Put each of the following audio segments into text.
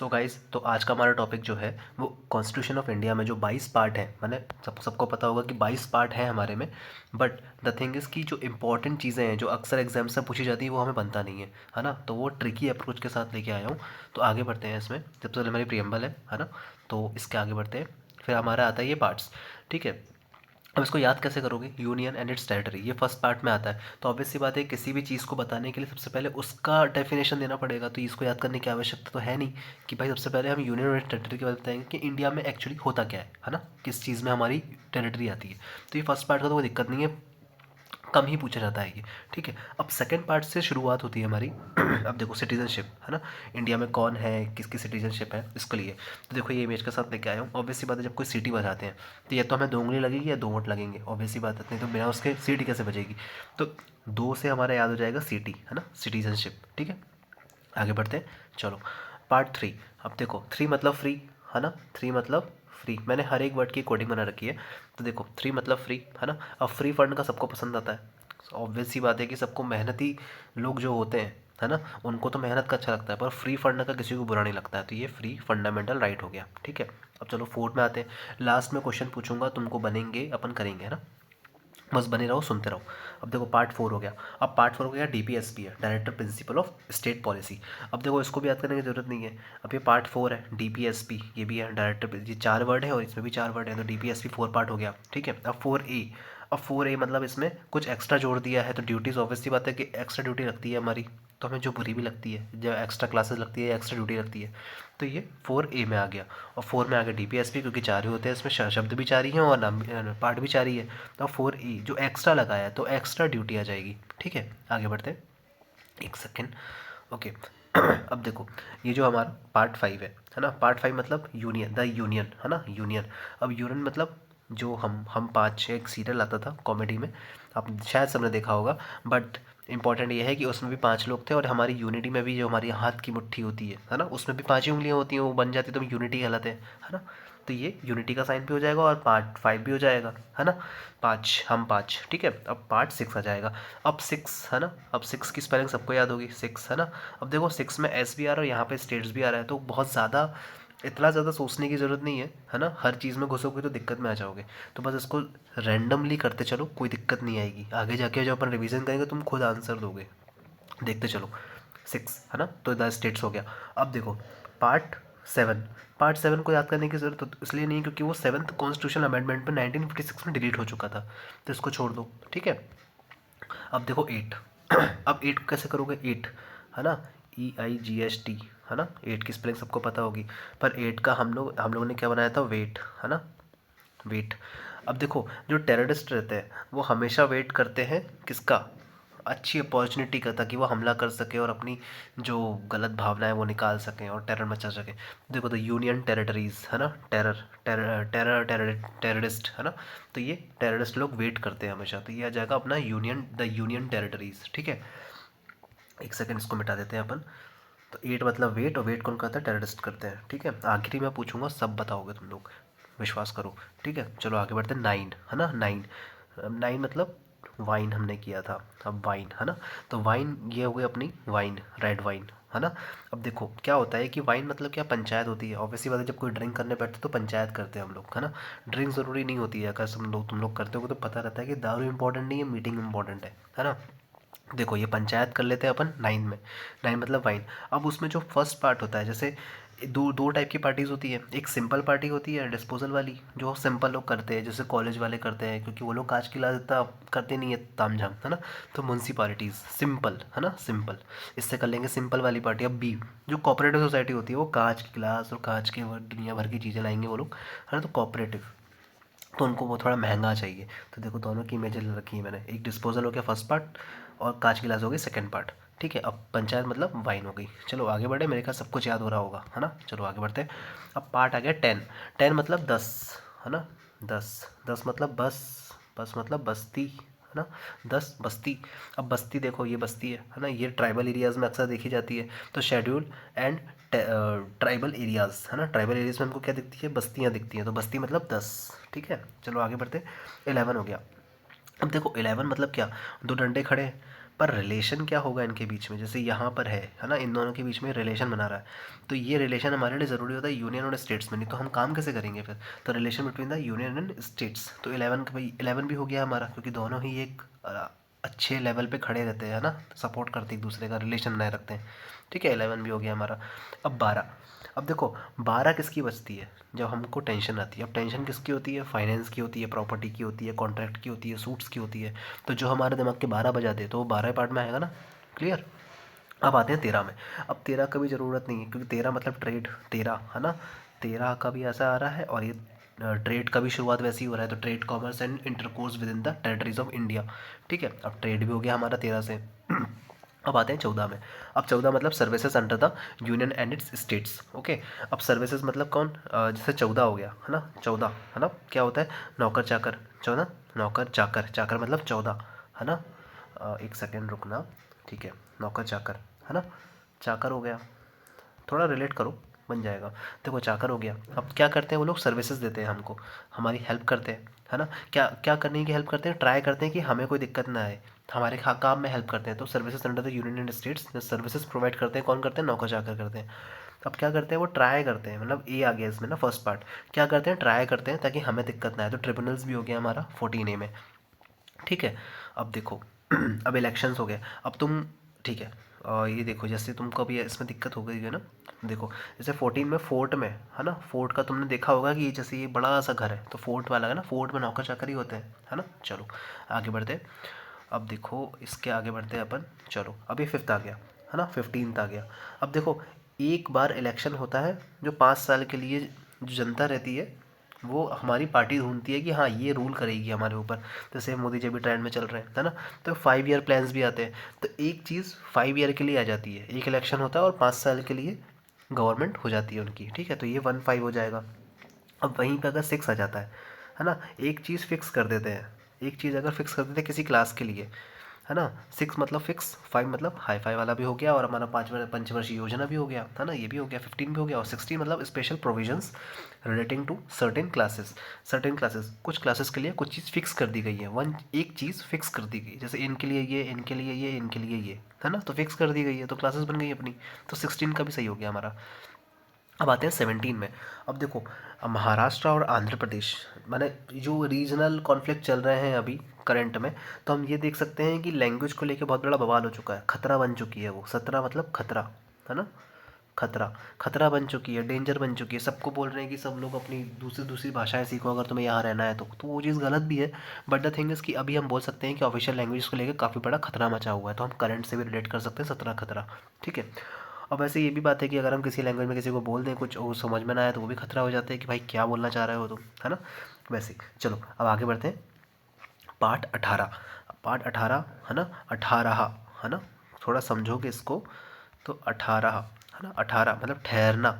So guys, तो आज का हमारा टॉपिक जो है वो कॉन्स्टिट्यूशन ऑफ इंडिया में जो 22 पार्ट है, मैंने सबको पता होगा कि 22 पार्ट है हमारे में। बट द थिंग इज़ कि जो इंपॉर्टेंट चीज़ें हैं जो अक्सर एग्जाम से पूछी जाती है वो हमें बनता नहीं है ना। तो वो ट्रिकी अप्रोच के साथ लेके आया हूँ। तो आगे बढ़ते हैं इसमें। सबसे पहले हमारी प्रियम्बल है ना। तो इसके आगे बढ़ते हैं। फिर हमारा आता है ये पार्ट्स। ठीक है। अब इसको याद कैसे करोगे? यूनियन एंड इट्स टेरिटरी, ये फर्स्ट पार्ट में आता है। तो ऑब्वियस सी बात है, किसी भी चीज़ को बताने के लिए सबसे पहले उसका डेफिनेशन देना पड़ेगा। तो इसको याद करने की आवश्यकता तो है नहीं कि भाई सबसे पहले हम यूनियन और टेरिटरी के बारे में बताएंगे कि इंडिया में एक्चुअली होता क्या है ना, किस चीज़ में हमारी टेरिटरी आती है। तो ये फर्स्ट पार्ट का तो कोई दिक्कत नहीं है, कम ही पूछा जाता है ये। ठीक है। अब सेकंड पार्ट से शुरुआत होती है हमारी। अब देखो सिटीजनशिप है ना, इंडिया में कौन है, किसकी सिटीजनशिप है, इसके लिए। तो देखो ये इमेज के साथ लेके आया हूँ। ऑब्वियस सी बात है, जब कोई सिटी बताते हैं तो या तो हमें 2 उंगली लगेगी या 2 वोट लगेंगे। ऑब्वियस सी बात है, नहीं तो बिना उसके सिटी कैसे बचेगी। तो 2 से हमारा याद हो जाएगा सिटी है ना, सिटीजनशिप। ठीक है। आगे बढ़ते हैं। चलो पार्ट 3। अब देखो 3 मतलब फ्री है ना, 3 मतलब फ्री। मैंने हर एक वर्ड की कोडिंग बना रखी है। तो देखो 3 मतलब फ्री है ना। अब फ्री फंड का सबको पसंद आता है। ऑब्वियस सी बात है कि सबको मेहनती लोग जो होते हैं है ना, उनको तो मेहनत का अच्छा लगता है, पर फ्री फंड का किसी को बुरा नहीं लगता है। तो ये फ्री फंडामेंटल राइट हो गया। ठीक है। अब चलो 4 में आते हैं। लास्ट में क्वेश्चन पूछूंगा, तुमको बनेंगे, अपन करेंगे है ना। बस बने रहो, सुनते रहो। अब देखो पार्ट 4 हो गया। अब पार्ट 4 हो गया डीपीएसपी है, director principle of state policy. अब देखो इसको भी याद करने की जरूरत नहीं है। अब ये पार्ट 4 है, डीपीएसपी ये भी है, डायरेक्टर। ये 4 वर्ड है और इसमें भी 4 वर्ड है, तो डीपीएसपी 4 पार्ट हो गया। ठीक है। अब 4A। अब 4A मतलब इसमें कुछ एक्स्ट्रा जोड़ दिया है। तो ड्यूटीज़ ऑब्वियसली बात है कि एक्स्ट्रा ड्यूटी लगती है हमारी, तो हमें जो बुरी भी लगती है, जब एक्स्ट्रा क्लासेस लगती है, एक्स्ट्रा ड्यूटी लगती है। तो ये 4A में आ गया। और 4 में आ गया डीपीएसपी, क्योंकि 4 ही होते हैं इसमें, शब्द भी 4 ही हैं और नाम पार्ट भी 4 ही है। तो 4E जो एक्स्ट्रा लगाया है तो एक्स्ट्रा ड्यूटी आ जाएगी। ठीक है। आगे बढ़ते हैं। एक सेकेंड। ओके। अब देखो ये जो हमारा पार्ट 5 है ना, पार्ट 5 मतलब यूनियन, द यूनियन है ना, यूनियन। अब यूनियन मतलब जो हम 5, एक सीरियल आता था कॉमेडी में, आप शायद सबने देखा होगा। बट इंपॉर्टेंट ये है कि उसमें भी 5 लोग थे, और हमारी यूनिटी में भी जो हमारी हाथ की मुट्ठी होती है ना, उसमें भी 5 ही उंगलियां होती हैं, वो बन जाती है तो यूनिटी कहलाते हैं है ना। तो ये यूनिटी का साइन भी हो जाएगा और पार्ट 5 भी हो जाएगा है ना। 5, हम 5। ठीक है। अब पार्ट 6 आ जाएगा। अब 6 है ना, अब 6 की स्पेलिंग सबको याद होगी, 6 है ना। अब देखो 6 में एस भी आ रहा है और यहाँ पे स्टेट्स भी आ रहा है, तो बहुत ज़्यादा, इतना ज़्यादा सोचने की ज़रूरत नहीं है ना। हर चीज़ में घुसोगे तो दिक्कत में आ जाओगे। तो बस इसको रैंडमली करते चलो, कोई दिक्कत नहीं आएगी। आगे जाके जब अपन रिवीजन करेंगे तुम खुद आंसर दोगे। देखते चलो। 6 है ना, तो द स्टेट्स हो गया। अब देखो पार्ट 7। पार्ट 7 को याद करने की ज़रूरत तो इसलिए नहीं क्योंकि वो 7th कॉन्स्टिट्यूशन अमेंडमेंट में 1956 में डिलीट हो चुका था, तो इसको छोड़ दो। ठीक है। अब देखो 8। अब 8 कैसे करोगे? 8 है ना, EIGHT है ना। 8 की स्पेलिंग सबको पता होगी, पर 8 का हम लोगों ने क्या बनाया था? वेट है ना, वेट। अब देखो जो टेररिस्ट रहते हैं वो हमेशा वेट करते हैं किसका? अच्छी अपॉर्चुनिटी का, ताकि वो हमला कर सके और अपनी जो गलत भावनाएं वो निकाल सकें और टेरर मचा सकें। देखो तो यूनियन टेरिटरीज है ना, टेरर टेरर टेरर टेररिस्ट है ना। तो ये टेररिस्ट लोग वेट करते हैं हमेशा, तो ये आ जाएगा अपना यूनियन, द यूनियन टेरिटरीज। ठीक है। एक सेकंड इसको मिटा देते हैं अपन। तो 8 मतलब वेट, और वेट कौन करता है? टेररिस्ट करते हैं। ठीक है। आखिरी में पूछूंगा, सब बताओगे तुम लोग, विश्वास करो। ठीक है। चलो आगे बढ़ते हैं। 9 है ना, 9। 9 मतलब वाइन हमने किया था, अब वाइन है ना। तो वाइन ये हो गई अपनी वाइन, रेड वाइन है ना। अब देखो क्या होता है कि वाइन मतलब क्या? पंचायत होती है। ऑब्वियसली बात है, जब कोई ड्रिंक करने बैठते तो पंचायत करते हैं हम लोग है ना। ड्रिंक ज़रूरी नहीं होती है, अगर तुम लोग करते हो तो पता रहता है कि दारू इंपॉर्टेंट नहीं है, मीटिंग इंपॉर्टेंट है ना। देखो ये पंचायत कर लेते हैं अपन 9 में। 9 मतलब वाइन। अब उसमें जो फर्स्ट पार्ट होता है, जैसे दो दो टाइप की पार्टीज होती है। एक सिंपल पार्टी होती है, डिस्पोजल वाली, जो सिंपल लोग करते हैं, जैसे कॉलेज वाले करते हैं, क्योंकि वो लोग कांच की गिलास इतना करते नहीं है तामझाम है ना। तो म्यूनसिपालिटीज़ सिंपल है ना, सिंपल। इससे कर लेंगे सिंपल वाली पार्टी। अब बी, जो कोऑपरेटिव सोसाइटी होती है, वो कांच की गिलास और कांच के दुनिया भर की चीज़ें लाएंगे वो लोग है ना, तो कोऑपरेटिव। तो उनको वो थोड़ा महंगा चाहिए। तो देखो दोनों की इमेजें ले रखी है मैंने, एक डिस्पोजल हो गया फर्स्ट पार्ट और कांच गिलास हो गई सेकंड पार्ट। ठीक है। अब पंचायत मतलब वाइन हो गई। चलो आगे बढ़े, मेरे ख्याल सब कुछ याद हो रहा होगा है ना। चलो आगे बढ़ते हैं। अब पार्ट आ गया 10। 10 मतलब 10 है ना, 10। 10 मतलब बस, बस मतलब बस्ती है ना, 10 बस्ती। अब बस्ती देखो ये बस्ती है ना, ये ट्राइबल एरियाज़ में अक्सर देखी जाती है। तो शेड्यूल एंड ट्राइबल एरियाज़ है ना, ट्राइबल एरियाज़ में हमको क्या दिखती है? बस्तियाँ दिखती हैं, तो बस्ती मतलब 10। ठीक है। चलो आगे बढ़ते। 11 हो गया। अब देखो 11 मतलब क्या? दो डंडे खड़े हैं, पर रिलेशन क्या होगा इनके बीच में, जैसे यहाँ पर है ना, इन दोनों के बीच में रिलेशन बना रहा है, तो ये रिलेशन हमारे लिए ज़रूरी होता है यूनियन और स्टेट्स में, नहीं तो हम काम कैसे करेंगे फिर। तो relation between the union and states, तो 11 का भाई 11 भी हो गया हमारा, क्योंकि दोनों ही एक अच्छे लेवल पे खड़े रहते हैं, है ना, सपोर्ट करते एक दूसरे का, रिलेशन बनाए रखते हैं। ठीक है, 11 भी हो गया हमारा। अब 12, अब देखो 12 किसकी बचती है जब हमको टेंशन आती है। अब टेंशन किसकी होती है, फाइनेंस की होती है, प्रॉपर्टी की होती है, कॉन्ट्रैक्ट की होती है, सूट्स की होती है। तो जो हमारे दिमाग के 12 बजा दे तो वो 12 पार्ट में आएगा ना, क्लियर। अब आते हैं 13 में। अब 13 का भी ज़रूरत नहीं है, क्योंकि 13 मतलब ट्रेड, 13 है ना, 13 का भी ऐसा आ रहा है, और ये ट्रेड का भी शुरुआत वैसे ही हो रहा है, तो trade commerce and intercourse with in the territories of India. ठीक है, अब ट्रेड भी हो गया हमारा 13 से। अब आते हैं 14 में। अब 14 मतलब services under the union and it's states. Okay, अब सर्विसेज मतलब कौन, जैसे 14 हो गया है ना, 14 है ना, क्या होता है, नौकर चाकर, 14 नौकर चाकर, चाकर मतलब 14 है ना। एक सेकेंड रुकना, ठीक है, नौकर चाकर है ना, चाकर हो गया, थोड़ा रिलेट करो, बन जाएगा। देखो चाकर हो गया, अब क्या करते हैं वो लोग, सर्विसेज देते हैं हमको, हमारी हेल्प करते हैं, है ना। क्या क्या करने की हेल्प करते हैं, ट्राई करते हैं कि हमें कोई दिक्कत ना आए, हमारे काम में हेल्प करते हैं। तो services under the union and states, services provide करते हैं, कौन करते हैं, नौकर चाकर करते हैं। अब क्या करते हैं वो, ट्राई करते हैं, मतलब ए आ गया इसमें ना फर्स्ट पार्ट, क्या करते हैं, ट्राई करते हैं ताकि हमें दिक्कत ना आए। तो ट्रिब्यूनल्स भी हो गया हमारा 14A में। ठीक है, अब देखो अब इलेक्शंस हो गए, अब तुम, ठीक है, ये देखो जैसे तुमको अभी इसमें दिक्कत हो गई है ना, देखो जैसे 14 में फोर्ट में, है ना, फोर्ट का तुमने देखा होगा कि जैसे ये बड़ा सा घर है, तो फोर्ट वाला है ना, फोर्ट में नौकर चाकर ही होते हैं, है ना। चलो आगे बढ़ते हैं। अब देखो इसके आगे बढ़ते हैं अपन, चलो अब ये 5th आ गया, है ना, 15th आ गया। अब देखो एक बार इलेक्शन होता है, जो 5 साल के लिए जो जनता रहती है वो हमारी पार्टी ढूंढती है कि हाँ ये रूल करेगी हमारे ऊपर, जैसे मोदी जी भी ट्रेंड में चल रहे हैं, है ना। तो 5 ईयर प्लान्स भी आते हैं, तो एक चीज़ 5 ईयर के लिए आ जाती है, एक इलेक्शन होता है और 5 साल के लिए गवर्नमेंट हो जाती है उनकी। ठीक है, तो ये 1-5 हो जाएगा। अब वहीं पे अगर 6 आ जाता है ना, एक चीज़ फिक्स कर देते हैं, एक चीज़ अगर फिक्स कर देते हैं किसी क्लास के लिए, है ना, 6 मतलब फिक्स, 5 मतलब हाई फाई वाला भी हो गया, और हमारा 5 पंचवर्षीय योजना भी हो गया, है ना, ये भी हो गया, 15 भी हो गया, और 16 मतलब special provisions relating to certain classes. Certain classes, कुछ क्लासेस के लिए कुछ चीज़ फिक्स कर दी गई है, एक चीज़ फिक्स कर दी गई, जैसे इनके लिए ये, इनके लिए ये, इनके लिए ये, है ना, तो फिक्स कर दी गई है, तो क्लासेस बन गई अपनी। तो 16 का भी सही हो गया हमारा। अब आते हैं 17 में। अब देखो, अब महाराष्ट्र और आंध्र प्रदेश, माने जो रीजनल कॉन्फ्लिक्ट चल रहे हैं अभी करंट में, तो हम ये देख सकते हैं कि लैंग्वेज को लेके बहुत बड़ा बवाल हो चुका है, खतरा बन चुकी है वो, 17 मतलब खतरा, है ना, खतरा, खतरा बन चुकी है, डेंजर बन चुकी है। सबको बोल रहे हैं कि सब लोग अपनी दूसरी दूसरी भाषाएं सीखो अगर तुम्हें यहाँ रहना है, तो वो चीज़ गलत भी है। बट द थिंग इज़ कि अभी हम बोल सकते हैं कि ऑफिशियल लैंग्वेज को लेकर काफ़ी बड़ा खतरा मचा हुआ है, तो हम करंट से भी रिलेट कर सकते हैं 17 खतरा। ठीक है, अब वैसे ये भी बात है कि अगर हम किसी लैंग्वेज में किसी को बोल दें कुछ वो समझ में ना आए, तो वो भी खतरा हो जाता है कि भाई क्या बोलना चाह रहे हो तुम, है ना। वैसे चलो अब आगे बढ़ते हैं। पार्ट 18, पार्ट 18 है ना, 18 है ना, थोड़ा समझोगे इसको, तो 18 है ना, 18 मतलब ठहरना,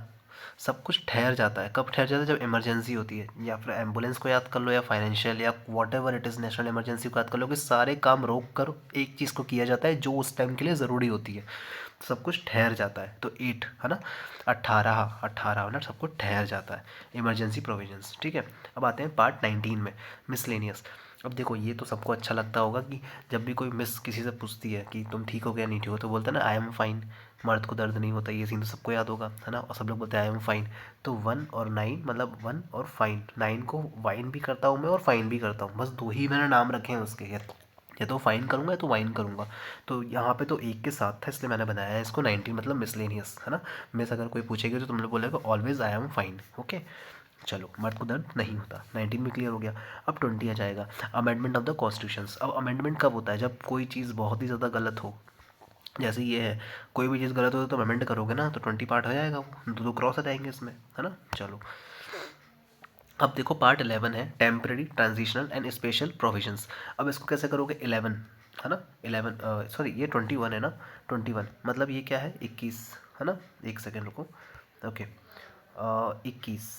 सब कुछ ठहर जाता है, कब ठहर जाता है, जब इमरजेंसी होती है, या फिर एम्बुलेंस को याद कर लो, या फाइनेंशियल, या what ever it is, national emergency को याद कर लो, कि सारे काम रोक कर एक चीज़ को किया जाता है जो उस टाइम के लिए ज़रूरी होती है, सब कुछ ठहर जाता है, तो 8 है ना, 18, 18 मतलब सब कुछ ठहर जाता है, इमरजेंसी प्रोविजंस। ठीक है, अब आते हैं पार्ट 19 में, मिसलेनियस। अब देखो ये तो सबको अच्छा लगता होगा कि जब भी कोई मिस किसी से पूछती है कि तुम ठीक हो गया, नहीं ठीक हो, तो बोलते हैं ना आई एम फाइन, मर्द को दर्द नहीं होता, ये सीन तो सबको याद होगा, है ना, और सब लोग बोलते हैं आई एम फाइन। तो 1 और 9 मतलब 1 और फाइन, 9 को वाइन भी करता हूँ मैं और फाइन भी करता हूँ, बस दो ही मैंने नाम रखे हैं उसके, या तो फाइन करूँगा या तो वाइन करूँगा। तो यहाँ पे तो एक के साथ था इसलिए मैंने बनाया है इसको 19 मतलब मिसलेनियस, है ना। मिस अगर कोई पूछेगी तो तुम लोग बोलेगा always I am fine. Okay, चलो मर्द को दर्द नहीं होता, 19 भी क्लियर हो गया। अब 20 आ जाएगा, अमेंडमेंट ऑफ द कॉन्स्टिट्यूशंस। अब अमेंडमेंट कब होता है, जब कोई चीज़ बहुत ही ज़्यादा गलत हो, जैसे ये है, कोई भी चीज़ गलत हो तो अमेंड करोगे ना, तो 20 पार्ट हो जाएगा, वो दो क्रॉस आ जाएंगे इसमें, है ना। चलो अब देखो पार्ट 11 है, temporary transitional and special provisions. अब इसको कैसे करोगे, 11 है ना, 11 सॉरी ये 21 है ना, 21 मतलब ये क्या है, 21 है ना, एक सेकेंड रुको, ओके 21।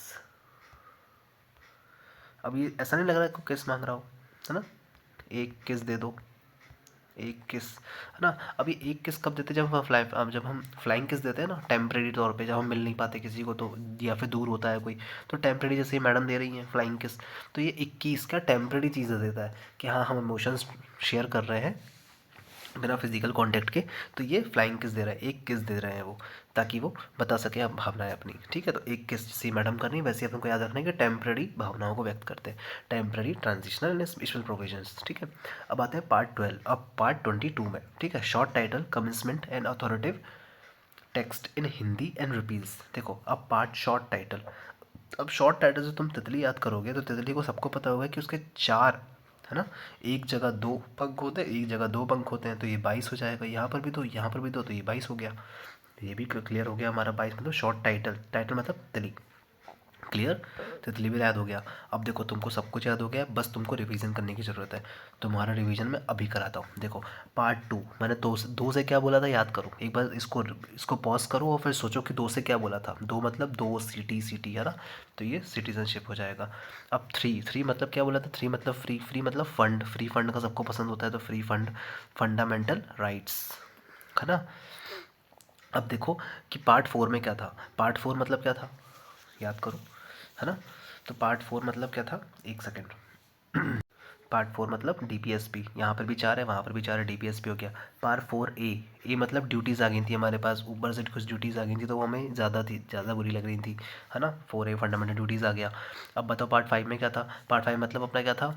अब ये ऐसा नहीं लग रहा है को किस मांग रहा हो, है ना, एक किस दे दो, एक किस, है ना। अभी एक किस कब देते हैं, जब हम फ्लाइंग किस देते हैं ना, टेम्परेरी तौर पे, जब हम मिल नहीं पाते किसी को, तो या फिर दूर होता है कोई, तो टेम्परेरी, जैसे मैडम दे रही हैं फ्लाइंग किस, तो ये 21 का टेम्परेरी चीज़ें देता है कि हाँ हम इमोशंस शेयर कर रहे हैं, बिना फिजिकल कांटेक्ट के। तो ये फ्लाइंग किस दे रहा है, एक किस दे रहे हैं वो, ताकि वो बता सके आप भावनाएं अपनी, ठीक है। तो एक किस सी मैडम करनी, वैसे अपन को याद रखना है कि टेम्पररी भावनाओं को व्यक्त करते हैं, temporary, transitional and special provisions, ठीक है। अब आते हैं पार्ट 12, अब पार्ट 22 में, ठीक है। Short title, commencement and authoritative text in Hindi and repeals. देखो अब पार्ट शॉर्ट टाइटल, अब शॉर्ट टाइटल से तुम तितली याद करोगे तो तितली को सबको पता होगा कि उसके चार, है ना, एक जगह दो पंख होते हैं, एक जगह दो पंख होते हैं, तो ये 22 हो जाएगा। यहाँ पर भी दो, यहाँ पर भी दो, तो ये 22 हो गया। ये भी क्लियर हो गया हमारा 22 मतलब शॉर्ट टाइटल, टाइटल मतलब तितली, क्लियर। तितली भी याद हो गया। अब देखो तुमको सब कुछ याद हो गया, बस तुमको रिवीजन करने की ज़रूरत है। तुम्हारा रिवीजन मैं अभी कराता हूँ। देखो पार्ट 2 मैंने दो से क्या बोला था याद करो एक बार, इसको पॉज करो और फिर सोचो कि दो से क्या बोला था। दो मतलब दो, सिटी सिटी, है ना, तो ये सिटीजनशिप हो जाएगा। अब थ्री मतलब क्या बोला था, थ्री मतलब फ्री, फ्री मतलब फंड, फ्री फंड का सबको पसंद होता है, तो फ्री फंड, फंडामेंटल राइट्स, है ना। अब देखो कि पार्ट 4 में क्या था, पार्ट 4 मतलब क्या था, याद करो, है ना। तो पार्ट 4 मतलब क्या था, एक सेकेंड, पार्ट 4 मतलब डीपीएसपी, यहाँ पर भी चार है, वहाँ पर भी चार है, डीपीएसपी हो गया। पार्ट 4 ए मतलब ड्यूटीज़ आ गई थी हमारे पास, ऊपर से कुछ ड्यूटीज़ आ गई थी तो वो हमें ज़्यादा थी, ज़्यादा बुरी लग रही थी, है ना। 4A फंडामेंटल ड्यूटीज़ आ गया। अब बताओ पार्ट 5 में क्या था, पार्ट 5 मतलब अपना क्या था,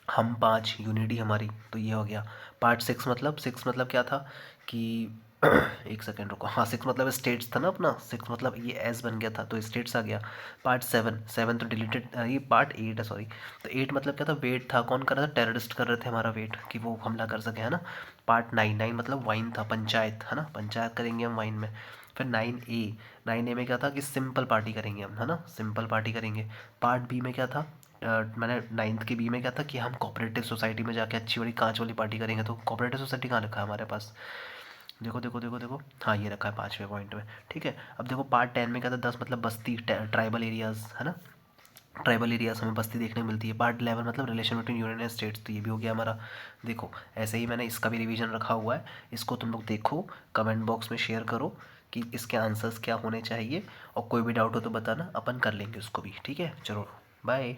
हम पाँच, यूनिटी हमारी, तो ये हो गया। पार्ट 6 मतलब, सिक्स मतलब क्या था कि एक सेकेंड रुको, हाँ 6 मतलब स्टेट्स था ना अपना, 6 मतलब ये एस बन गया था तो स्टेट्स आ गया। पार्ट 7, 7 तो डिलीटेड, ये पार्ट 8 है सॉरी। तो 8 मतलब क्या था, वेट था, कौन कर रहा था, टेररिस्ट कर रहे थे हमारा वेट, कि वो हमला कर सके, है ना। पार्ट 9, 9 मतलब वाइन था, पंचायत, है ना, पंचायत करेंगे हम वाइन में। फिर 9A, 9A में क्या था कि सिंपल पार्टी करेंगे हम, है ना, सिंपल पार्टी करेंगे। पार्ट बी में क्या था, मैंने नाइन्थ के बी में क्या था कि हम कोऑपरेटिव सोसाइटी में जाके अच्छी वाली कांच वाली पार्टी करेंगे। तो कोऑपरेटिव सोसाइटी कहाँ रखा है हमारे पास, देखो देखो देखो देखो, हाँ ये रखा है 5वें पॉइंट में, ठीक है। अब देखो पार्ट 10 में क्या था, 10 मतलब बस्ती, ट्राइबल एरियाज़, है ना, ट्राइबल एरियाज हमें बस्ती देखने को मिलती है। पार्ट 11 मतलब relation between union and states, तो ये भी हो गया हमारा। देखो ऐसे ही मैंने इसका भी रिवीजन रखा हुआ है, इसको तुम लोग देखो, कमेंट बॉक्स में शेयर करो कि इसके आंसर्स क्या होने चाहिए, और कोई भी डाउट हो तो बताना, अपन कर लेंगे उसको भी, ठीक है। चलो बाय।